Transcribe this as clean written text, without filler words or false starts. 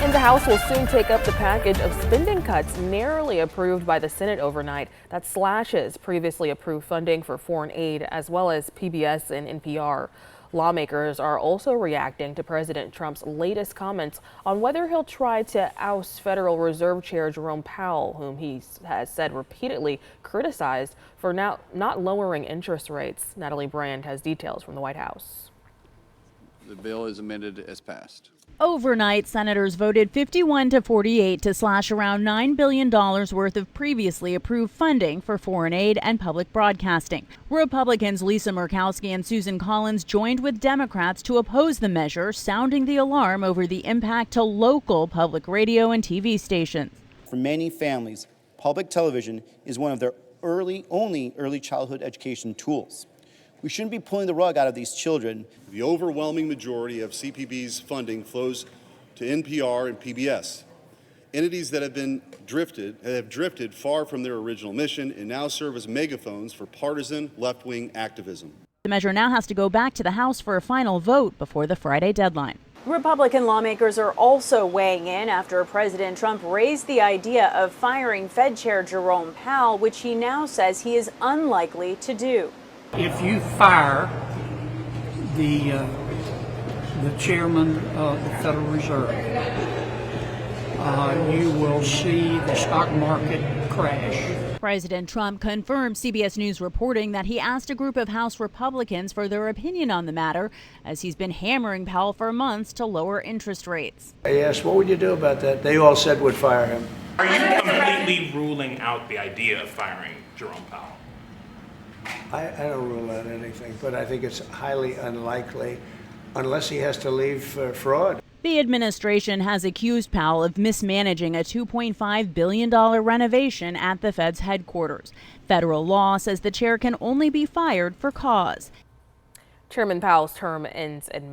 And the House will soon take up the package of spending cuts narrowly approved by the Senate overnight that slashes previously approved funding for foreign aid as well as PBS and NPR. Lawmakers are also reacting to President Trump's latest comments on whether he'll try to oust Federal Reserve Chair Jerome Powell, whom he has said repeatedly criticized for not lowering interest rates. Natalie Brand has details from the White House. The bill is amended as passed. Overnight, senators voted 51 to 48 to slash around $9 billion worth of previously approved funding for foreign aid and public broadcasting. Republicans Lisa Murkowski and Susan Collins joined with Democrats to oppose the measure, sounding the alarm over the impact to local public radio and TV stations. For many families, public television is one of their only early childhood education tools. We shouldn't be pulling the rug out of these children. The overwhelming majority of CPB's funding flows to NPR and PBS, entities that have drifted far from their original mission and now serve as megaphones for partisan left-wing activism. The measure now has to go back to the House for a final vote before the Friday deadline. Republican lawmakers are also weighing in after President Trump raised the idea of firing Fed Chair Jerome Powell, which he now says he is unlikely to do. If you fire the chairman of the Federal Reserve, you will see the stock market crash. President Trump confirmed CBS News reporting that he asked a group of House Republicans for their opinion on the matter, as he's been hammering Powell for months to lower interest rates. I asked, what would you do about that? They all said would fire him. Are you completely ruling out the idea of firing Jerome Powell? I don't rule out anything, but I think it's highly unlikely unless he has to leave for fraud. The administration has accused Powell of mismanaging a $2.5 billion renovation at the Fed's headquarters. Federal law says the chair can only be fired for cause. Chairman Powell's term ends in May.